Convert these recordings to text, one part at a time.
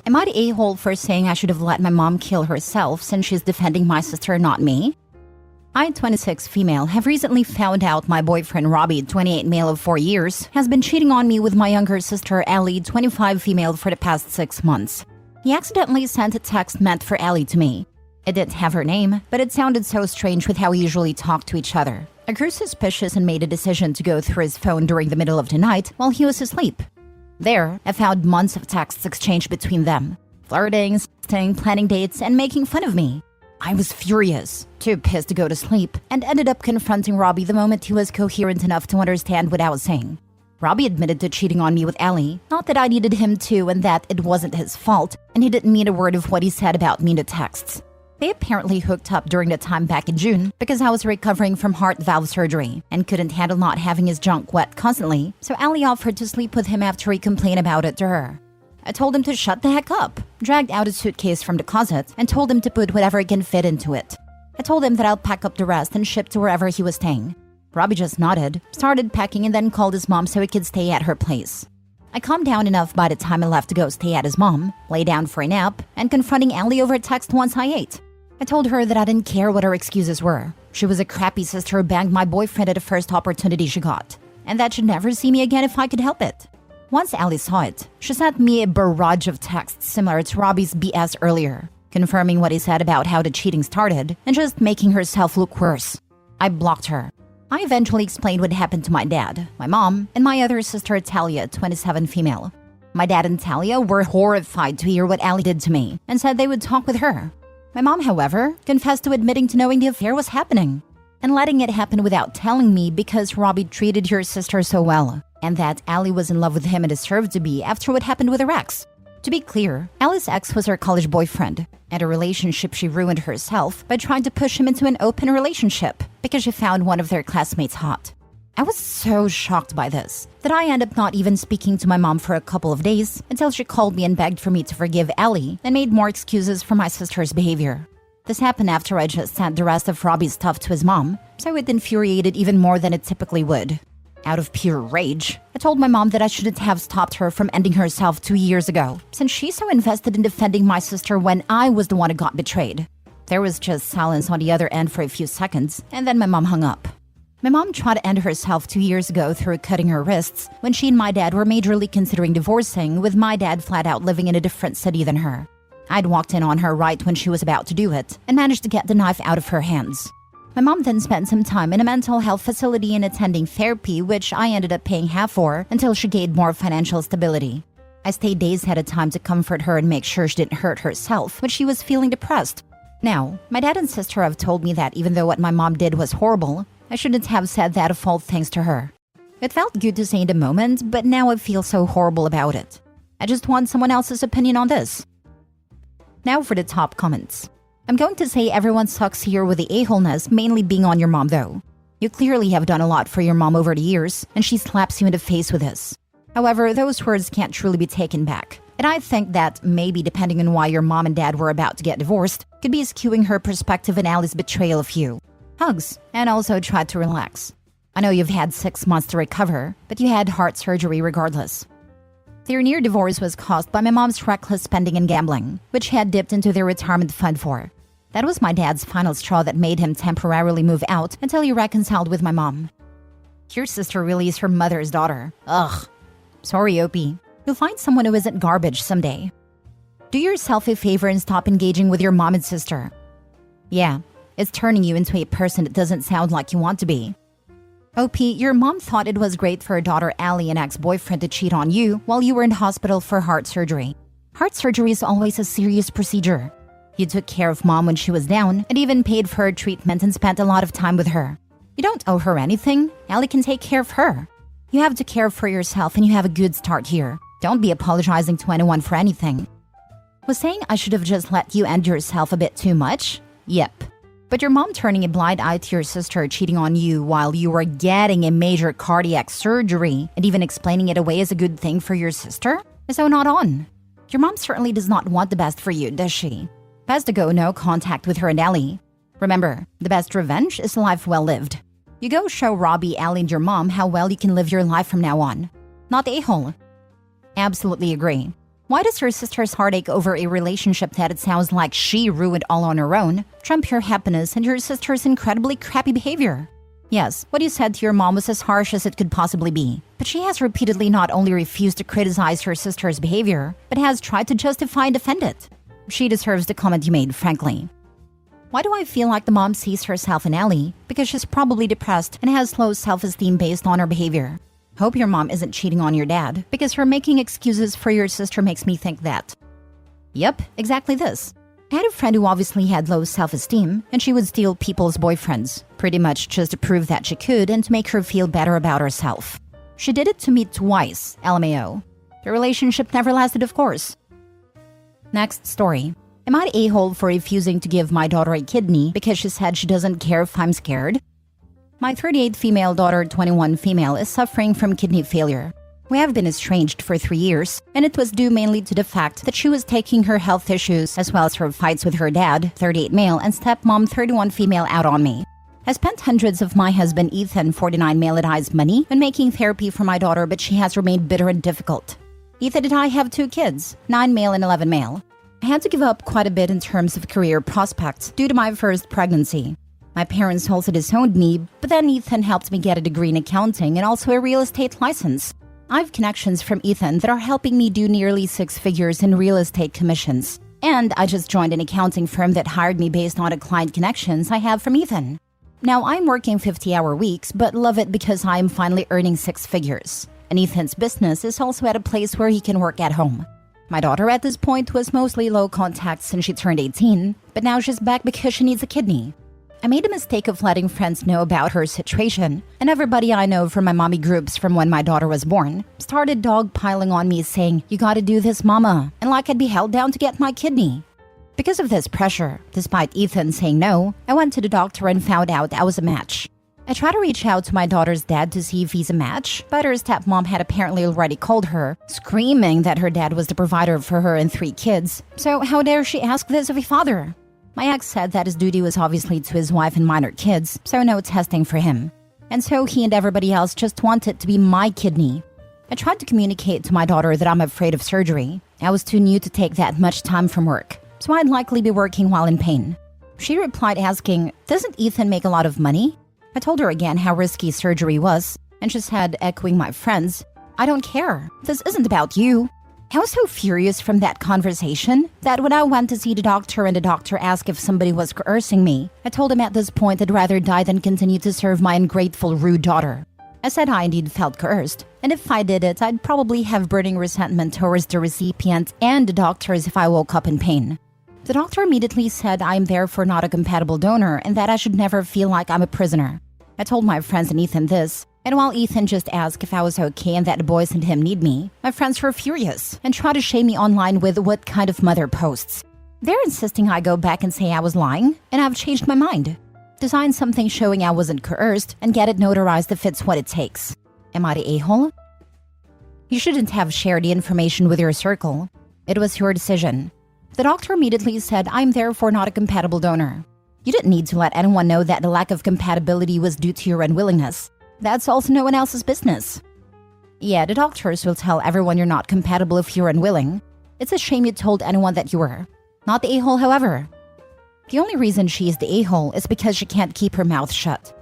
Am I the a-hole for saying I should have let my mom kill herself since she's defending my sister, not me? I, 26 female, have recently found out my boyfriend Robbie, 28 male of 4 years, has been cheating on me with my younger sister Ellie, 25 female, for the past 6 months. He accidentally sent a text meant for Ellie to me. It didn't have her name, but it sounded so strange with how we usually talk to each other. I grew suspicious and made a decision to go through his phone during the middle of the night while he was asleep. There, I found months of texts exchanged between them. Flirting, sexting, planning dates, and making fun of me. I was furious, too pissed to go to sleep, and ended up confronting Robbie the moment he was coherent enough to understand what I was saying. Robbie admitted to cheating on me with Ellie, not that I needed him to and that it wasn't his fault, and he didn't mean a word of what he said about me in the texts. They apparently hooked up during the time back in June because I was recovering from heart valve surgery and couldn't handle not having his junk wet constantly, so Ellie offered to sleep with him after he complained about it to her. I told him to shut the heck up, dragged out a suitcase from the closet, and told him to put whatever he can fit into it. I told him that I'll pack up the rest and ship to wherever he was staying. Robbie just nodded, started packing, and then called his mom so he could stay at her place. I calmed down enough by the time I left to go stay at his mom, lay down for a nap, and confronting Ellie over text once I ate. I told her that I didn't care what her excuses were. She was a crappy sister who banged my boyfriend at the first opportunity she got, and that she'd never see me again if I could help it. Once Ellie saw it, she sent me a barrage of texts similar to Robbie's BS earlier, confirming what he said about how the cheating started and just making herself look worse. I blocked her. I eventually explained what happened to my dad, my mom, and my other sister Talia, 27 female. My dad and Talia were horrified to hear what Ellie did to me and said they would talk with her. My mom, however, confessed to admitting to knowing the affair was happening and letting it happen without telling me because Robbie treated your sister so well, and that Ellie was in love with him and deserved to be after what happened with her ex. To be clear, Ellie's ex was her college boyfriend, and a relationship she ruined herself by trying to push him into an open relationship because she found one of their classmates hot. I was so shocked by this that I ended up not even speaking to my mom for a couple of days until she called me and begged for me to forgive Ellie and made more excuses for my sister's behavior. This happened after I just sent the rest of Robbie's stuff to his mom, so it infuriated even more than it typically would. Out of pure rage, I told my mom that I shouldn't have stopped her from ending herself 2 years ago, since she's so invested in defending my sister when I was the one who got betrayed. There was just silence on the other end for a few seconds, and then my mom hung up. My mom tried to end herself 2 years ago through cutting her wrists when she and my dad were majorly considering divorcing, with my dad flat out living in a different city than her. I'd walked in on her right when she was about to do it and managed to get the knife out of her hands. My mom then spent some time in a mental health facility and attending therapy, which I ended up paying half for until she gained more financial stability. I stayed days at a time to comfort her and make sure she didn't hurt herself when she was feeling depressed. Now, my dad and sister have told me that even though what my mom did was horrible, I shouldn't have said that of all thanks to her. It felt good to say in the moment, but now I feel so horrible about it. I just want someone else's opinion on this. Now for the top comments. I'm going to say everyone sucks here with the a-holeness mainly being on your mom though. You clearly have done a lot for your mom over the years, and she slaps you in the face with this. However, those words can't truly be taken back. And I think that maybe depending on why your mom and dad were about to get divorced, could be skewing her perspective and Allie's betrayal of you. Hugs, and also try to relax. I know you've had 6 months to recover, but you had heart surgery regardless. Their near divorce was caused by my mom's reckless spending and gambling, which he had dipped into their retirement fund for. That was my dad's final straw that made him temporarily move out until he reconciled with my mom. Your sister really is her mother's daughter. Ugh. Sorry, Opie. You'll find someone who isn't garbage someday. Do yourself a favor and stop engaging with your mom and sister. Yeah, it's turning you into a person that doesn't sound like you want to be. OP, your mom thought it was great for her daughter Allie and ex-boyfriend to cheat on you while you were in hospital for heart surgery. Heart surgery is always a serious procedure. You took care of mom when she was down and even paid for her treatment and spent a lot of time with her. You don't owe her anything. Allie can take care of her. You have to care for yourself and you have a good start here. Don't be apologizing to anyone for anything. Was saying I should have just let you end yourself a bit too much? Yep. But your mom turning a blind eye to your sister cheating on you while you were getting a major cardiac surgery and even explaining it away as a good thing for your sister is so not on. Your mom certainly does not want the best for you, does she? Best to go no contact with her and Ellie. Remember, the best revenge is a life well lived. You go show Robbie, Allie, and your mom how well you can live your life from now on. Not the a-hole. Absolutely agree. Why does your sister's heartache over a relationship that it sounds like she ruined all on her own trump your happiness and your sister's incredibly crappy behavior? Yes, what you said to your mom was as harsh as it could possibly be, but she has repeatedly not only refused to criticize her sister's behavior, but has tried to justify and defend it. She deserves the comment you made, frankly. Why do I feel like the mom sees herself in Allie? Because she's probably depressed and has low self-esteem based on her behavior. Hope your mom isn't cheating on your dad, because her making excuses for your sister makes me think that. Yep, exactly this. I had a friend who obviously had low self-esteem, and she would steal people's boyfriends, pretty much just to prove that she could and to make her feel better about herself. She did it to me twice, LMAO. The relationship never lasted, of course. Next story. Am I the a-hole for refusing to give my daughter a kidney because she said she doesn't care if I'm scared? My 38 female daughter, 21 female, is suffering from kidney failure. We have been estranged for 3 years, and it was due mainly to the fact that she was taking her health issues as well as her fights with her dad, 38 male, and stepmom, 31 female, out on me. I spent hundreds of my husband Ethan, 49 male, and I's money on making therapy for my daughter, but she has remained bitter and difficult. Ethan and I have 2 kids, 9 male and 11 male. I had to give up quite a bit in terms of career prospects due to my first pregnancy. My parents also disowned me, but then Ethan helped me get a degree in accounting and also a real estate license. I have connections from Ethan that are helping me do nearly 6 figures in real estate commissions. And I just joined an accounting firm that hired me based on the client connections I have from Ethan. Now I'm working 50-hour weeks, but love it because I am finally earning 6 figures. And Ethan's business is also at a place where he can work at home. My daughter at this point was mostly low contact since she turned 18, but now she's back because she needs a kidney. I made a mistake of letting friends know about her situation, and everybody I know from my mommy groups from when my daughter was born started dogpiling on me saying, "You gotta do this, mama," and like I'd be held down to get my kidney. Because of this pressure, despite Ethan saying no, I went to the doctor and found out I was a match. I tried to reach out to my daughter's dad to see if he's a match, but her stepmom had apparently already called her, screaming that her dad was the provider for her and 3 kids. So how dare she ask this of a father? My ex said that his duty was obviously to his wife and minor kids, so no testing for him. And so he and everybody else just wanted to be my kidney. I tried to communicate to my daughter that I'm afraid of surgery. I was too new to take that much time from work, so I'd likely be working while in pain. She replied asking, "Doesn't Ethan make a lot of money?" I told her again how risky surgery was, and she said, echoing my friends, "I don't care. This isn't about you." I was so furious from that conversation that when I went to see the doctor and the doctor asked if somebody was coercing me, I told him at this point I'd rather die than continue to serve my ungrateful, rude daughter. I said I indeed felt coerced, and if I did it, I'd probably have burning resentment towards the recipient and the doctors if I woke up in pain. The doctor immediately said I'm therefore not a compatible donor and that I should never feel like I'm a prisoner. I told my friends and Ethan this, and while Ethan just asked if I was okay and that the boys and him need me, my friends were furious and tried to shame me online with "what kind of mother posts." They're insisting I go back and say I was lying, and I've changed my mind. Design something showing I wasn't coerced and get it notarized if it's what it takes. Am I the a-hole? You shouldn't have shared the information with your circle. It was your decision. The doctor immediately said I'm therefore not a compatible donor. You didn't need to let anyone know that the lack of compatibility was due to your unwillingness. That's also no one else's business. Yeah, the doctors will tell everyone you're not compatible if you're unwilling. It's a shame you told anyone that you were. Not the a-hole, however. The only reason she is the a-hole is because she can't keep her mouth shut.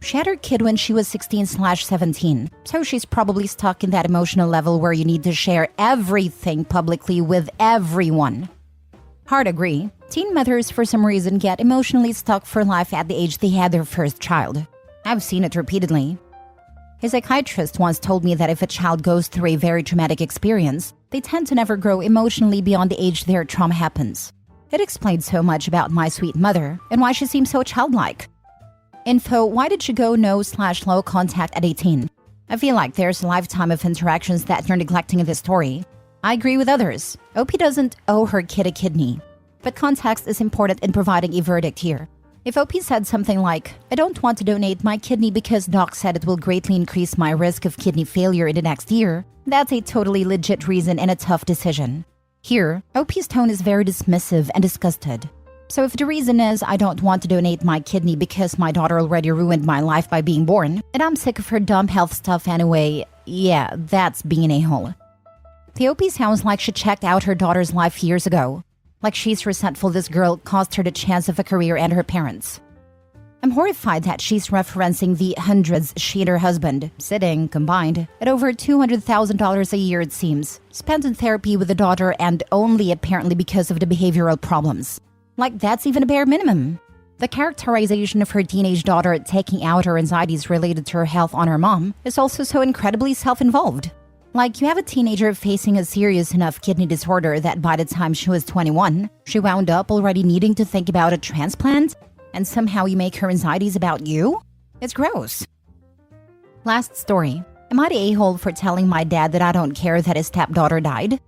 She had her kid when she was 16/17, so she's probably stuck in that emotional level where you need to share everything publicly with everyone. Hard agree. Teen mothers for some reason get emotionally stuck for life at the age they had their first child. I've seen it repeatedly. A psychiatrist once told me that if a child goes through a very traumatic experience, they tend to never grow emotionally beyond the age their trauma happens. It explained so much about my sweet mother and why she seems so childlike. Info: why did she go no/low contact at 18? I feel like there's a lifetime of interactions that you're neglecting in this story. I agree with others. OP doesn't owe her kid a kidney. But context is important in providing a verdict here. If OP said something like, "I don't want to donate my kidney because doc said it will greatly increase my risk of kidney failure in the next year," that's a totally legit reason and a tough decision. Here, OP's tone is very dismissive and disgusted. So if the reason is I don't want to donate my kidney because my daughter already ruined my life by being born, and I'm sick of her dumb health stuff anyway, yeah, that's being an a-hole. The OP sounds like she checked out her daughter's life years ago. Like she's resentful this girl cost her the chance of a career and her parents. I'm horrified that she's referencing the hundreds she and her husband, sitting, combined, at over $200,000 a year it seems, spent in therapy with the daughter and only apparently because of the behavioral problems. Like that's even a bare minimum. The characterization of her teenage daughter taking out her anxieties related to her health on her mom is also so incredibly self-involved. Like you have a teenager facing a serious enough kidney disorder that by the time she was 21, she wound up already needing to think about a transplant, and somehow you make her anxieties about you? It's gross. Last story. Am I the a-hole for telling my dad that I don't care that his stepdaughter died?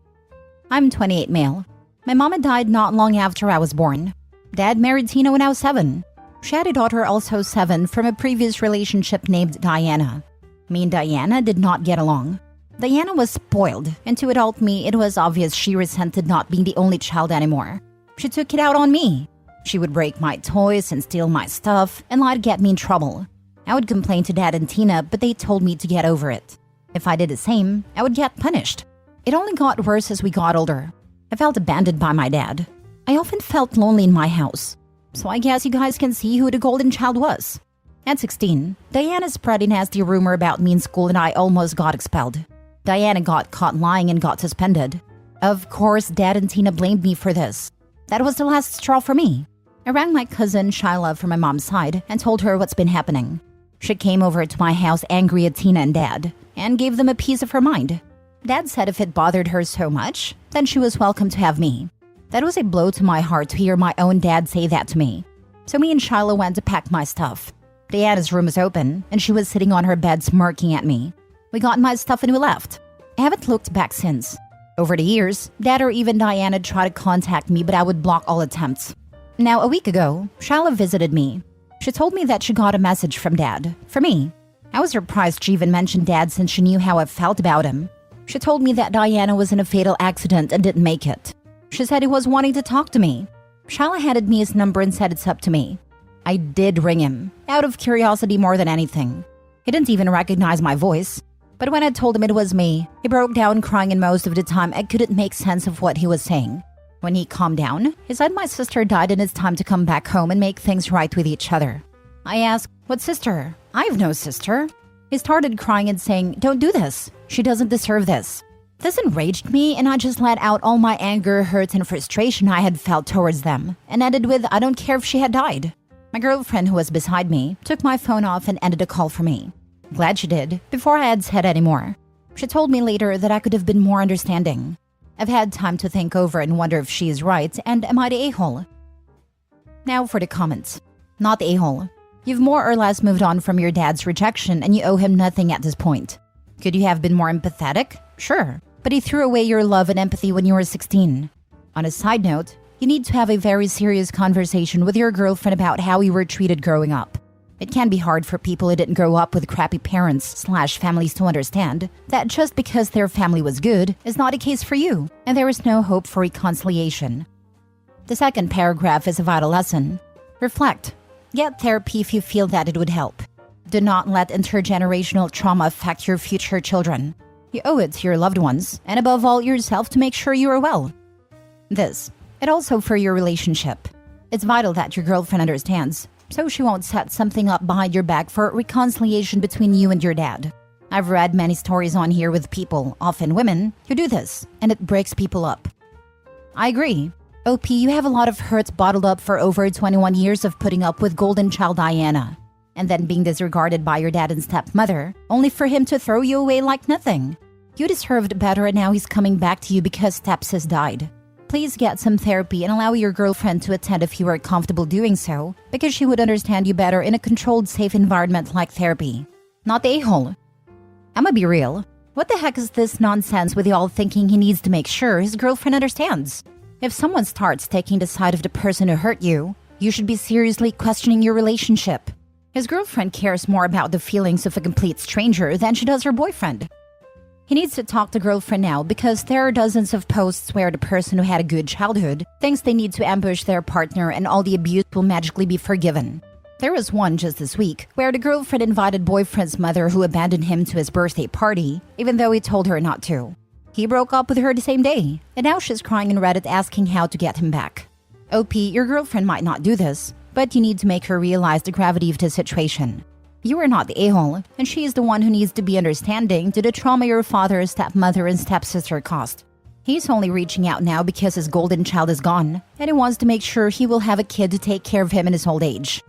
I'm 28 male. My mama died not long after I was born. Dad married Tina when I was 7. She had a daughter also 7 from a previous relationship named Diana. Me and Diana did not get along. Diana was spoiled, and to adult me, it was obvious she resented not being the only child anymore. She took it out on me. She would break my toys and steal my stuff, and lie to get me in trouble. I would complain to Dad and Tina, but they told me to get over it. If I did the same, I would get punished. It only got worse as we got older. I felt abandoned by my dad. I often felt lonely in my house. So I guess you guys can see who the golden child was. At 16, Diana spread a nasty rumor about me in school and I almost got expelled. Diana got caught lying and got suspended. Of course, Dad and Tina blamed me for this. That was the last straw for me. I rang my cousin Shyla from my mom's side and told her what's been happening. She came over to my house angry at Tina and Dad and gave them a piece of her mind. Dad said if it bothered her so much, then she was welcome to have me. That was a blow to my heart to hear my own dad say that to me. So me and Shyla went to pack my stuff. Diana's room was open, and she was sitting on her bed smirking at me. We got my stuff and we left. I haven't looked back since. Over the years, Dad or even Diana tried to contact me, but I would block all attempts. Now, a week ago, Shyla visited me. She told me that she got a message from Dad, for me. I was surprised she even mentioned Dad since she knew how I felt about him. She told me that Diana was in a fatal accident and didn't make it. She said he was wanting to talk to me. Shyla handed me his number and said it's up to me. I did ring him, out of curiosity more than anything. He didn't even recognize my voice. But when I told him it was me, he broke down crying and most of the time I couldn't make sense of what he was saying. When he calmed down, he said my sister died and it's time to come back home and make things right with each other. I asked, "What sister? I have no sister." He started crying and saying, "Don't do this. She doesn't deserve this." This enraged me and I just let out all my anger, hurt, and frustration I had felt towards them and ended with, "I don't care if she had died." My girlfriend who was beside me took my phone off and ended the call for me. Glad she did, before I had said any more. She told me later that I could have been more understanding. I've had time to think over and wonder if she is right and am I the a-hole? Now for the comments. Not the a-hole. You've more or less moved on from your dad's rejection and you owe him nothing at this point. Could you have been more empathetic? Sure. But he threw away your love and empathy when you were 16. On a side note, you need to have a very serious conversation with your girlfriend about how you were treated growing up. It can be hard for people who didn't grow up with crappy parents/families to understand that just because their family was good is not a case for you, and there is no hope for reconciliation. The second paragraph is a vital lesson. Reflect. Get therapy if you feel that it would help. Do not let intergenerational trauma affect your future children. You owe it to your loved ones, and above all yourself, to make sure you are well. It also for your relationship. It's vital that your girlfriend understands, so she won't set something up behind your back for reconciliation between you and your dad. I've read many stories on here with people, often women, who do this, and it breaks people up. I agree. OP, you have a lot of hurts bottled up for over 21 years of putting up with golden child Diana, and then being disregarded by your dad and stepmother, only for him to throw you away like nothing. You deserved better and now he's coming back to you because stepsis died. Please get some therapy and allow your girlfriend to attend if you are comfortable doing so, because she would understand you better in a controlled, safe environment like therapy. Not the a-hole. I'ma be real. What the heck is this nonsense with y'all thinking he needs to make sure his girlfriend understands? If someone starts taking the side of the person who hurt you, you should be seriously questioning your relationship. His girlfriend cares more about the feelings of a complete stranger than she does her boyfriend. He needs to talk to girlfriend now because there are dozens of posts where the person who had a good childhood thinks they need to ambush their partner and all the abuse will magically be forgiven. There was one just this week where the girlfriend invited boyfriend's mother who abandoned him to his birthday party, even though he told her not to. He broke up with her the same day, and now she's crying in Reddit asking how to get him back. OP, your girlfriend might not do this, but you need to make her realize the gravity of the situation. You are not the a-hole, and she is the one who needs to be understanding to the trauma your father, stepmother, and stepsister caused. He's only reaching out now because his golden child is gone, and he wants to make sure he will have a kid to take care of him in his old age.